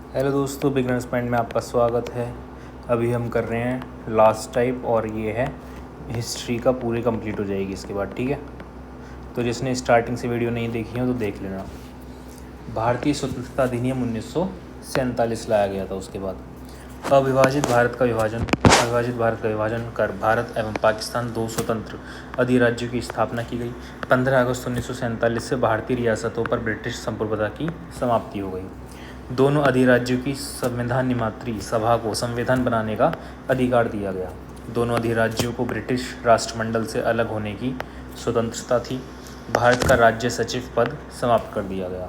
Hello दोस्तों, beginners mind में आपका स्वागत है। अभी हम कर रहे हैं लास्ट टाइप और ये है हिस्ट्री का पूरी कंप्लीट हो जाएगी इसके बाद, ठीक है। तो जिसने स्टार्टिंग से वीडियो नहीं देखी हो तो देख लेना। भारतीय स्वतंत्रता अधिनियम 1947 लाया गया था। उसके बाद अविभाजित भारत का विभाजन कर भारत एवं पाकिस्तान दो स्वतंत्र अधिराज्यों की स्थापना की गई। 15 अगस्त 1947 से भारतीय रियासतों पर ब्रिटिश संप्रभुता की समाप्ति हो गई। दोनों अधिराज्यों की संविधान निर्मात्री सभा को संविधान बनाने का अधिकार दिया गया। दोनों अधिराज्यों को ब्रिटिश राष्ट्रमंडल से अलग होने की स्वतंत्रता थी। भारत का राज्य सचिव पद समाप्त कर दिया गया।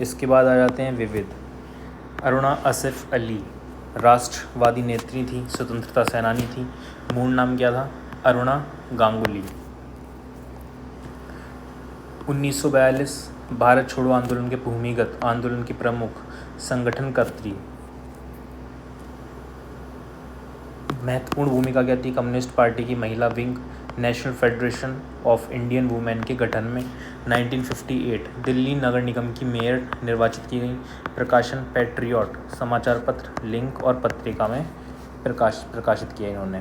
इसके बाद आ जाते हैं विविध। अरुणा आसिफ अली राष्ट्रवादी नेत्री थी, स्वतंत्रता सेनानी थी। मूल नाम क्या था? अरुणा गांगुली। 1942 भारत छोड़ो आंदोलन के भूमिगत आंदोलन की प्रमुख संगठनकर्त्री। महत्वपूर्ण भूमिका क्या थी? कम्युनिस्ट पार्टी की महिला wing national federation of Indian women के गठन में। 1958 दिल्ली नगर निगम की मेयर निर्वाचित की गई। प्रकाशन पैट्रियट समाचार पत्र, लिंक और पत्रिका में प्रकाशित किया इन्होंने।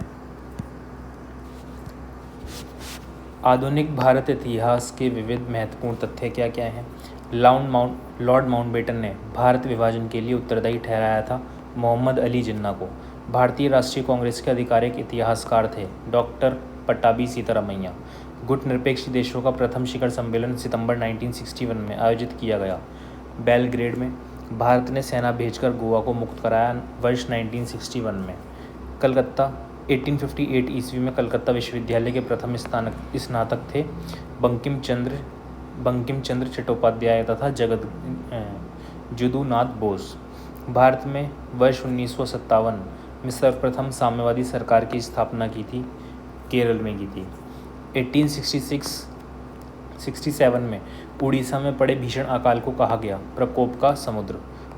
आधुनिक भारत इतिहास के विविध महत्वपूर्ण तथ्य क्या क्या हैं? लॉर्ड माउंटबेटन ने भारत विभाजन के लिए उत्तरदायी ठहराया था मोहम्मद अली जिन्ना को। भारतीय राष्ट्रीय कांग्रेस के आधिकारिक इतिहासकार थे डॉक्टर पट्टाभी सीतारामैया। गुटनिरपेक्ष देशों का प्रथम शिखर सम्मेलन सितंबर 1961 में आयोजित किया गया बेलग्रेड में। भारत ने सेना भेजकर गोवा को मुक्त कराया वर्ष 1961 में। कलकत्ता 1858 ईस्वी में कलकत्ता विश्वविद्यालय के प्रथम स्नातक थे बंकिम चंद्र चट्टोपाध्याय तथा जदुनाथ बोस। भारत में वर्ष 1957 में सर्वप्रथम साम्यवादी सरकार की स्थापना की थी, केरल में की थी। 1867 में उड़ीसा में पड़े भीषण अकाल को कहा गया प्रकोप का समुद्र।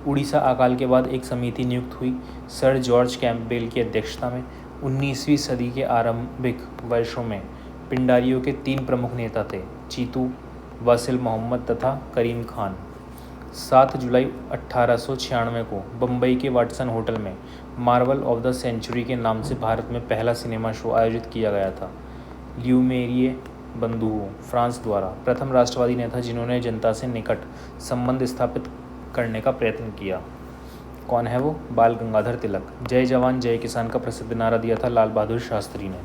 उड़ीसा अकाल के बाद एक समिति नियुक्त हुई सर जॉर्ज कैंपबेल की अध्यक्षता में। 19वीं सदी के आरंभिक वर्षों में पिंडारियों के 3 प्रमुख नेता थे, चीतू, वासिल मोहम्मद तथा करीम खान। 7 जुलाई 1896 को बम्बई के वाटसन होटल में मार्वल ऑफ द सेंचुरी के नाम से भारत में पहला सिनेमा शो आयोजित किया गया था। ल्यूमेरिए बंधुओं फ्रांस द्वारा प्रथम राष्ट्रवादी नेता जिन्होंने जनता से निकट संबंध स्थापित करने का प्रयत्न किया। कौन है वो? बाल गंगाधर तिलक। जय जवान जय किसान का प्रसिद्ध नारा दिया था लाल बहादुर शास्त्री ने।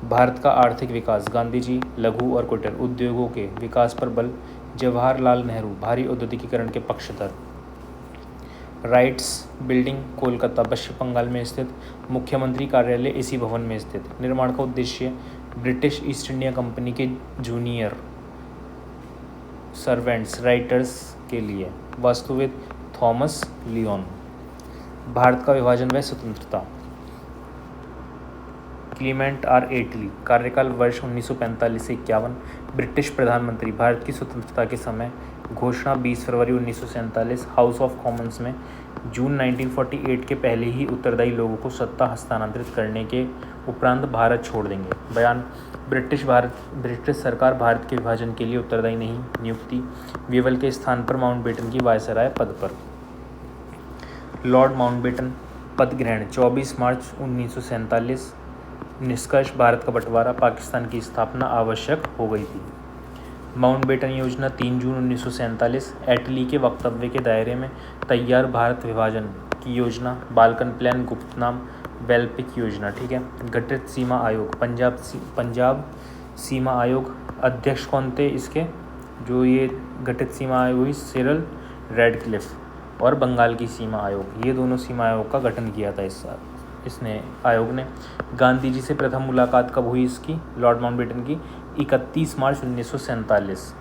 भारत का आर्थिक विकास गांधी जी लघु और कुटीर उद्योगों के विकास पर बल। जवाहरलाल नेहरू भारी औद्योगिकीकरण के पक्षधर। राइट्स बिल्डिंग कोलकाता पश्चिम बंगाल में स्थित। मुख्यमंत्री कार्यालय इसी भवन में स्थित। निर्माण का उद्देश्य ब्रिटिश ईस्ट इंडिया कंपनी के जूनियर सर्वेंट्स राइटर्स के लिए। वास्तुविद थॉमस लियोन। भारत का विभाजन व स्वतंत्रता। क्लीमेंट आर एटली कार्यकाल वर्ष 1945 से 51। ब्रिटिश प्रधानमंत्री। भारत की स्वतंत्रता के समय घोषणा 20 फरवरी 1947। हाउस ऑफ कॉमन्स में जून 1948 के पहले ही उत्तरदायी लोगों को सत्ता हस्तांतरित करने के उपरांत भारत छोड़ देंगे। बयान ब्रिटिश सरकार भारत के विभाजन के लिए उत्तरदायी नहीं। नियुक्ति वीवल के स्थान पर माउंटबेटन की वायसराय पद पर। लॉर्ड माउंटबेटन पद ग्रहण 24 मार्च 1947। निष्कर्ष भारत का बंटवारा पाकिस्तान की स्थापना आवश्यक हो गई थी। माउंटबेटन योजना 3 जून 1947। एटली के वक्तव्य के दायरे में तैयार भारत विभाजन की योजना बाल्कन प्लान गुप्तनाम वैकल्पिक योजना, ठीक है। गठित सीमा आयोग पंजाब सीमा आयोग। अध्यक्ष कौन थे इसके? जो ये गठित सीमा आयोग हुई सिरिल रैडक्लिफ। और बंगाल की सीमा आयोग, ये दोनों सीमा आयोग का गठन किया था इसने आयोग ने। गांधी जी से प्रथम मुलाकात कब हुई इसकी? लॉर्ड माउंटबेटन की 31 मार्च 1947।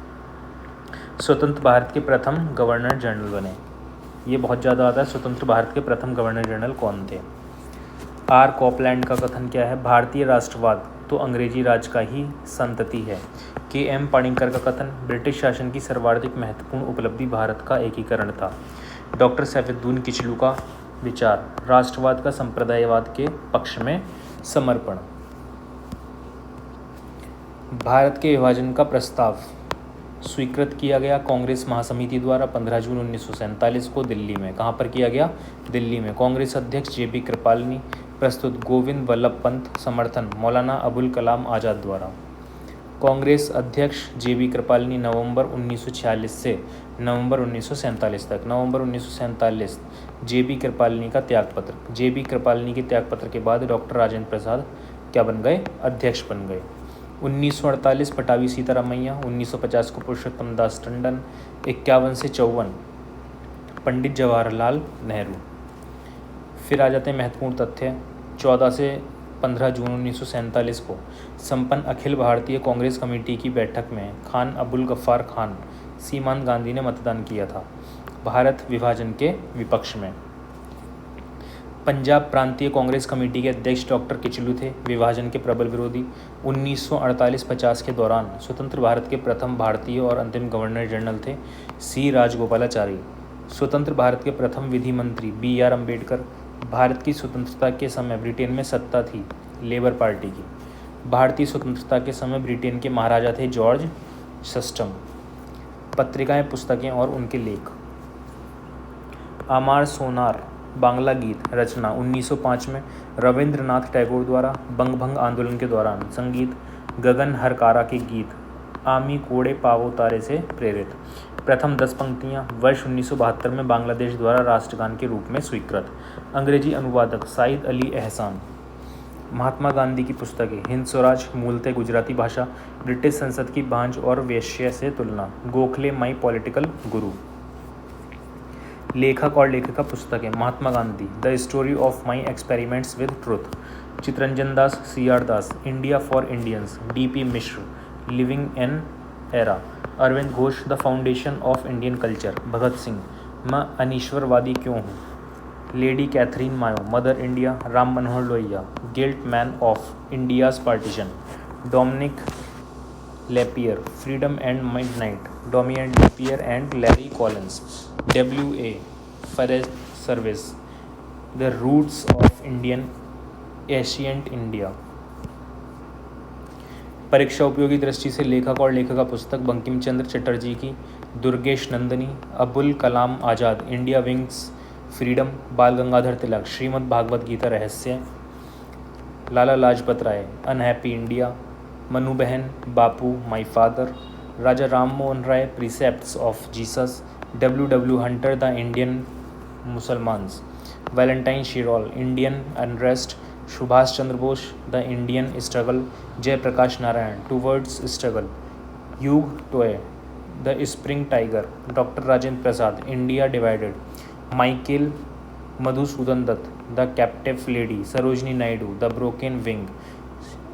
स्वतंत्र भारत के प्रथम गवर्नर जनरल बने। ये बहुत ज़्यादा आता है। स्वतंत्र भारत के प्रथम गवर्नर जनरल कौन थे? आर कॉपलैंड का कथन क्या है? भारतीय राष्ट्रवाद तो अंग्रेजी राज का ही संतति है। के एम पाणिक्कर का कथन ब्रिटिश शासन की सर्वाधिक महत्वपूर्ण उपलब्धि भारत का एकीकरण था। डॉक्टर सैफुद्दीन किचलू का विचार राष्ट्रवाद का संप्रदायवाद के पक्ष में समर्पण। भारत के विभाजन का प्रस्ताव स्वीकृत किया गया कांग्रेस महासमिति द्वारा 15 जून 1947 को दिल्ली में। कहाँ पर किया गया? दिल्ली में। कांग्रेस अध्यक्ष जे बी कृपलानी। प्रस्तुत गोविंद वल्लभ पंत। समर्थन मौलाना अबुल कलाम आज़ाद द्वारा। कांग्रेस अध्यक्ष जे बी कृपलानी नवंबर 1946 से नवंबर 1947 तक। नवंबर 1947 जे बी कृपलानी का त्यागपत्र। जे बी कृपलानी के त्यागपत्र के बाद डॉक्टर राजेंद्र प्रसाद क्या बन गए? अध्यक्ष बन गए। 1948 पटावी सीतारामैया। 1950 को पुरुषोत्तम दास टंडन। 51 से 54 पंडित जवाहरलाल नेहरू। फिर आ जाते हैं महत्वपूर्ण तथ्य। 14 से 15 जून 1947 को संपन्न अखिल भारतीय कांग्रेस कमेटी की बैठक में खान अब्दुल गफ्फार खान सीमांत गांधी ने मतदान किया था भारत विभाजन के विपक्ष में। पंजाब प्रांतीय कांग्रेस कमेटी के अध्यक्ष डॉक्टर किचलू थे, विभाजन के प्रबल विरोधी। 1948-50 के दौरान स्वतंत्र भारत के प्रथम भारतीय और अंतिम गवर्नर जनरल थे सी राजगोपालाचारी। स्वतंत्र भारत के प्रथम विधि मंत्री बी आर अम्बेडकर। भारत की स्वतंत्रता के समय ब्रिटेन में सत्ता थी लेबर पार्टी की। भारतीय स्वतंत्रता के समय ब्रिटेन के महाराजा थे जॉर्ज सस्टम। पत्रिकाएं, पुस्तकें और उनके लेख। आमार सोनार बांग्ला गीत रचना 1905 में रविंद्रनाथ टैगोर द्वारा। बंगभंग आंदोलन के दौरान संगीत गगन हरकारा के गीत आमी कोड़े पावो तारे से प्रेरित। प्रथम 10 पंक्तियाँ वर्ष 1972 में बांग्लादेश द्वारा राष्ट्रगान के रूप में स्वीकृत। अंग्रेजी अनुवादक साइद अली एहसान। महात्मा गांधी की पुस्तकें हिंद स्वराज मूलतः गुजराती भाषा, ब्रिटिश संसद की बांझ और वेश्या से तुलना, गोखले माई पॉलिटिकल गुरु। लेखक और लेखिका पुस्तकें Mahatma Gandhi the story of my experiments with truth, Chittaranjan Das, C R Das, India for Indians, D P Mishra, living an era, Aurobindo Ghosh the foundation of Indian culture, Bhagat Singh मैं अनीश्वरवादी क्यों हूँ, lady Katherine Mayo, mother India, Ram Manohar Lohia, guilty men of India's partition, Dominique Lapierre, freedom and midnight, Dominique Lapierre and Larry Collins, W.A. Forest service, the roots of Indian ancient India. परीक्षा उपयोगी दृष्टि से लेखक और लेखिका पुस्तक बंकिम चंद्र चटर्जी की Durgesh Nandini, Abul Kalam Azad, India wings freedom, Bal Gangadhar Tilak, Shrimad Bhagavad Gita Rahasya, Lala Lajpat Rai, unhappy India, Manu Behan, Bapu, my father, Raja Ram Mohan Roy, precepts of Jesus, W. Hunter the Indian Musalmans, Valentine Chirol, Indian unrest, Subhash Chandra Bose the Indian struggle, Jayaprakash Narayan towards struggle, Hugh Toye the spring tiger, doctor Rajendra Prasad, India divided, Michael Madhusudan Dutt the captive lady, Sarojini Naidu the broken wing,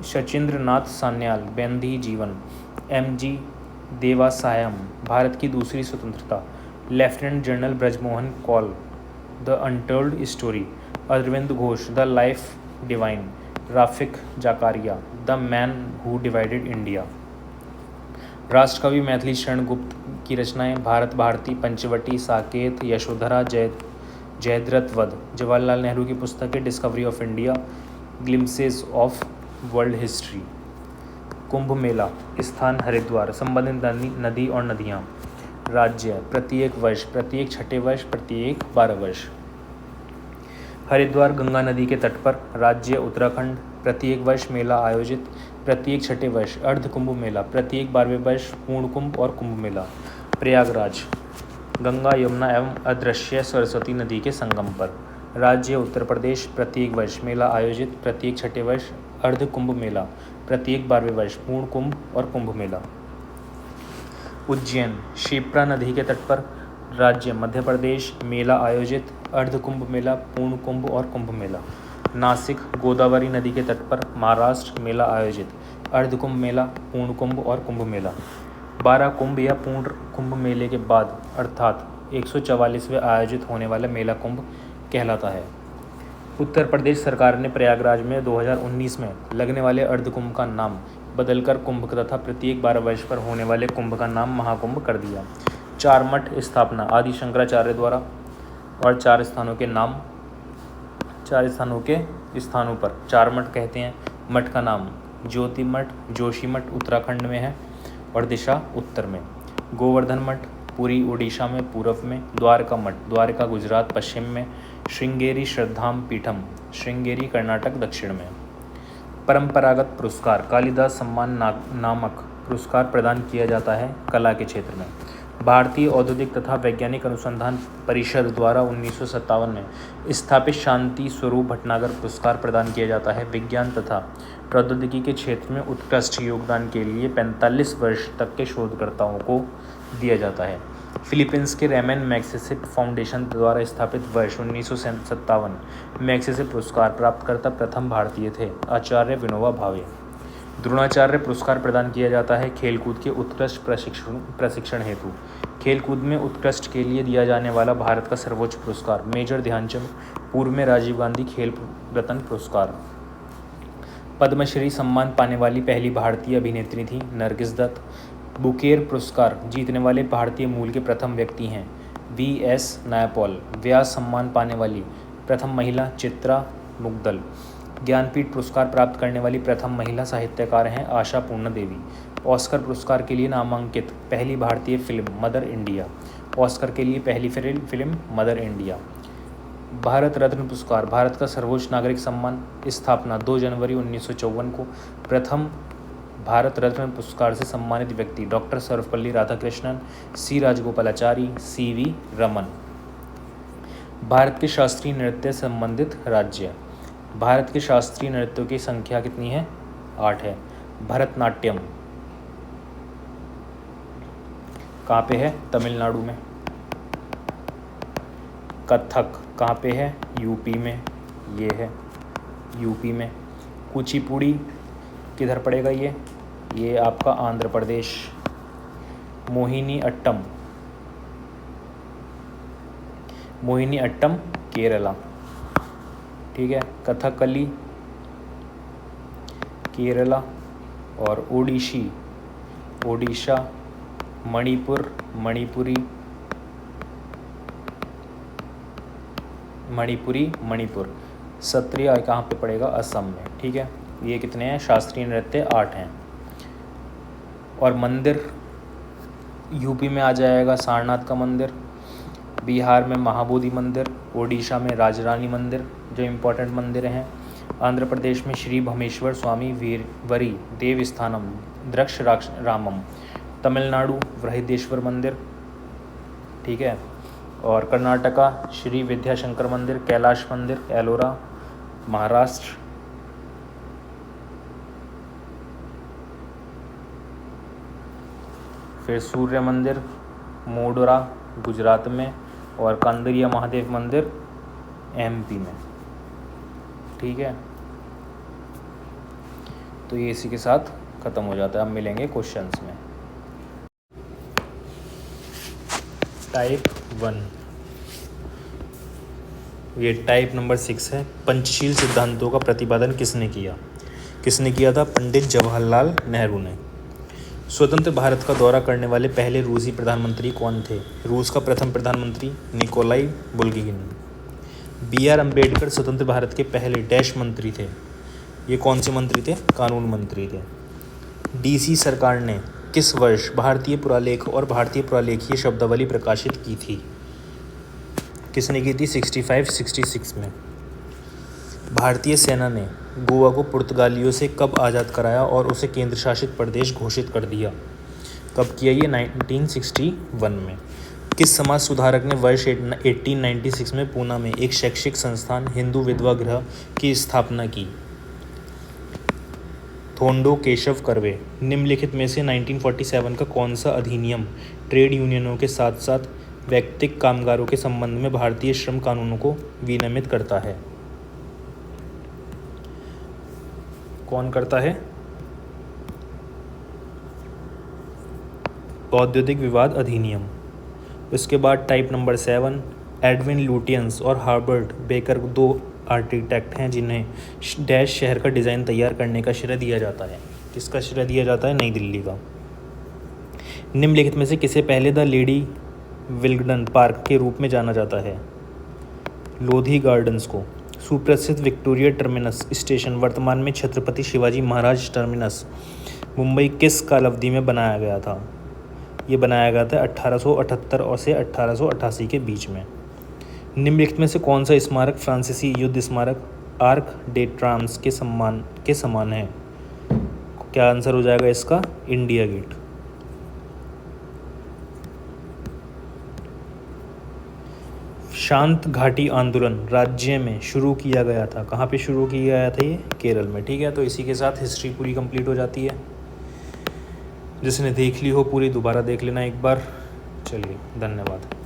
Sachindra Nath Sanyal, Bandi Jeevan, M.G. Devasahayam, Bharat की दूसरी स्वतंत्रता, lieutenant general Brajmohan Kaul the untold story, Aurobindo Ghosh the life divine, Rafiq Zakaria the man who divided India. राष्ट्रकवि मैथिली शरण गुप्त की रचनाएं भारत भारती, पंचवटी, साकेत, यशोधरा, जयद्रथ वध, जवाहरलाल नेहरू की पुस्तकें discovery of India, glimpses of world history. Kumbh Mela स्थान हरिद्वार, संबंधित नदी और नदियाँ, राज्य प्रत्येक वर्ष, प्रत्येक छठे वर्ष, प्रत्येक 12 वर्ष। हरिद्वार गंगा नदी के तट पर, राज्य उत्तराखंड, प्रत्येक वर्ष मेला आयोजित, प्रत्येक छठे वर्ष अर्ध कुंभ मेला, प्रत्येक 12वें वर्ष पूर्ण कुंभ और कुंभ मेला। प्रयागराज गंगा यमुना एवं अदृश्य सरस्वती नदी के संगम पर, राज्य उत्तर प्रदेश, प्रत्येक वर्ष मेला आयोजित, प्रत्येक छठे वर्ष अर्ध कुंभ मेला, प्रत्येक 12वें वर्ष पूर्ण कुंभ और कुंभ मेला। उज्जैन क्षिप्रा नदी के तट पर, राज्य मध्य प्रदेश, मेला आयोजित, अर्ध कुंभ मेला, पूर्ण कुंभ और कुंभ मेला। नासिक गोदावरी नदी के तट पर, महाराष्ट्र, मेला आयोजित, अर्ध कुंभ मेला, पूर्ण कुंभ और कुंभ मेला। 12 कुंभ या पूर्ण कुंभ मेले के बाद अर्थात 144वें आयोजित होने वाला मेला कुंभ कहलाता है। उत्तर प्रदेश सरकार ने प्रयागराज में 2019 में लगने वाले अर्ध कुंभ का नाम बदलकर कुंभ तथा प्रत्येक 12 वर्ष पर होने वाले कुंभ का नाम महाकुंभ कर दिया। 4 मठ स्थापना आदि शंकराचार्य द्वारा और 4 स्थानों के स्थानों पर 4 मठ कहते हैं। मठ का नाम ज्योति मठ, जोशी मठ उत्तराखंड में है और दिशा उत्तर में। गोवर्धन मठ पुरी उड़ीसा में पूर्व में, द्वारका मठ द्वारका गुजरात पश्चिम में, श्रृंगेरी श्रद्धाम पीठम श्रृंगेरी कर्नाटक दक्षिण में। परंपरागत पुरस्कार कालिदास सम्मान नामक पुरस्कार प्रदान किया जाता है कला के क्षेत्र में। भारतीय औद्योगिक तथा वैज्ञानिक अनुसंधान परिषद द्वारा 1957 में स्थापित शांति स्वरूप भटनागर पुरस्कार प्रदान किया जाता है। विज्ञान तथा प्रौद्योगिकी के क्षेत्र में उत्कृष्ट योगदान के लिए 45 वर्ष तक के शोधकर्ताओं को दिया जाता है। फिलीपींस के रेमन मैग्सेसे फाउंडेशन द्वारा स्थापित वर्ष 1957 मैग्सेसे पुरस्कार प्राप्तकर्ता प्रथम भारतीय थे आचार्य विनोबा भावे। द्रोणाचार्य पुरस्कार प्रदान किया जाता है खेलकूद के उत्कृष्ट प्रशिक्षण हेतु। खेलकूद में उत्कृष्ट के लिए दिया जाने वाला भारत का सर्वोच्च पुरस्कार मेजर ध्यानचंद, पूर्व में राजीव गांधी खेल रत्न पुरस्कार। पद्मश्री सम्मान पाने वाली पहली भारतीय अभिनेत्री थी नरगिस दत्त। बुकेर पुरस्कार जीतने वाले भारतीय मूल के प्रथम व्यक्ति हैं V.S. नायपॉल। व्यास सम्मान पाने वाली प्रथम महिला चित्रा मुग्दल। ज्ञानपीठ पुरस्कार प्राप्त करने वाली प्रथम महिला साहित्यकार हैं आशा पूर्ण देवी। ऑस्कर पुरस्कार के लिए नामांकित पहली भारतीय फिल्म मदर इंडिया। ऑस्कर के लिए पहली film mother India. Bharat Ratna पुरस्कार भारत का सर्वोच्च नागरिक सम्मान। स्थापना 2 जनवरी 1954 को। प्रथम भारत रत्न पुरस्कार से सम्मानित व्यक्ति doctor Sarvepalli Radhakrishnan, C. Rajagopalachari, C.V. Raman. Bharat के शास्त्रीय नृत्य संबंधित राज्य। भारत के शास्त्रीय नृत्यों की संख्या कितनी है? 8 है। भरतनाट्यम कहाँ पे है? तमिलनाडु में। कथक कहाँ पे है? यूपी में। ये है यूपी में। कुचिपुड़ी किधर पड़ेगा? ये आपका आंध्र प्रदेश। मोहिनी अट्टम केरला। ठीक है। कथकली केरला। और ओडिशा मणिपुर। सत्रिया कहाँ पे पड़ेगा? असम में। ठीक है। ये कितने हैं? शास्त्रीय नृत्य 8 हैं। और मंदिर यूपी में आ जाएगा सारनाथ का मंदिर, बिहार में महाबोधि मंदिर, ओडिशा में राजरानी मंदिर जो इम्पोर्टेंट मंदिर हैं, आंध्र प्रदेश में श्री भमेश्वर स्वामी वीरवरी देवस्थानम द्रक्षरामम, तमिलनाडु वृहदेश्वर मंदिर। ठीक है। और कर्नाटका श्री विद्याशंकर मंदिर, कैलाश मंदिर एलोरा। महाराष्ट्र फिर सूर्य मंदिर मोडोरा गुजरात में, और कांदरिया महादेव मंदिर MP में। ठीक है। तो ये इसी के साथ ख़त्म हो जाता है। अब मिलेंगे क्वेश्चंस में। टाइप 1 ये टाइप नंबर 6 है। पंचशील सिद्धांतों का प्रतिपादन किसने किया था? पंडित जवाहरलाल नेहरू ने। स्वतंत्र भारत का दौरा करने वाले पहले रूसी प्रधानमंत्री कौन थे? रूस का प्रथम प्रधानमंत्री निकोलाई बुल्गाकिन। B.R. अम्बेडकर स्वतंत्र भारत के पहले डैश मंत्री थे। ये कौन से मंत्री थे? कानून मंत्री थे। DC सरकार ने किस वर्ष भारतीय पुरालेख और भारतीय पुरालेखीय शब्दावली प्रकाशित की थी? किसने की थी? 65-66 में। भारतीय सेना ने गोवा को पुर्तगालियों से कब आज़ाद कराया और उसे केंद्र शासित प्रदेश घोषित कर दिया? कब किया ये? 1961 में। किस समाज सुधारक ने वर्ष 1896 में पूना में एक शैक्षिक संस्थान हिंदू विधवा गृह की स्थापना की? थोंडो केशव कर्वे। निम्नलिखित में से 1947 का कौन सा अधिनियम ट्रेड यूनियनों के साथ साथ व्यक्तिगत कामगारों के संबंध में भारतीय श्रम कानूनों को विनियमित करता है? कौन करता है? औद्योगिक विवाद अधिनियम। इसके बाद टाइप नंबर 7 एडविन लुटियंस और हार्बर्ट बेकर 2 आर्किटेक्ट हैं जिन्हें डैश शहर का डिज़ाइन तैयार करने का श्रेय दिया जाता है। किसका श्रेय दिया जाता है? नई दिल्ली का। निम्नलिखित में से किसे पहले द लेडी विल्गडन पार्क के रूप में जाना जाता है? लोधी गार्डन्स को। सुप्रसिद्ध विक्टोरिया टर्मिनस स्टेशन वर्तमान में छत्रपति शिवाजी महाराज टर्मिनस मुंबई किस काल अवधि में बनाया गया था? ये बनाया गया था 1878 और से 1888 के बीच में। निम्नलिखित में से कौन सा स्मारक फ्रांसीसी युद्ध स्मारक आर्क डे ट्रांस के समान है? क्या आंसर हो जाएगा इसका? India Gate. शांत घाटी आंदोलन राज्य में शुरू किया गया था। कहाँ पे शुरू किया गया था? ये केरल में। ठीक है, तो इसी के साथ हिस्ट्री पूरी कंप्लीट हो जाती है। जिसने देख ली हो पूरी दोबारा देख लेना एक बार। चलिए, धन्यवाद।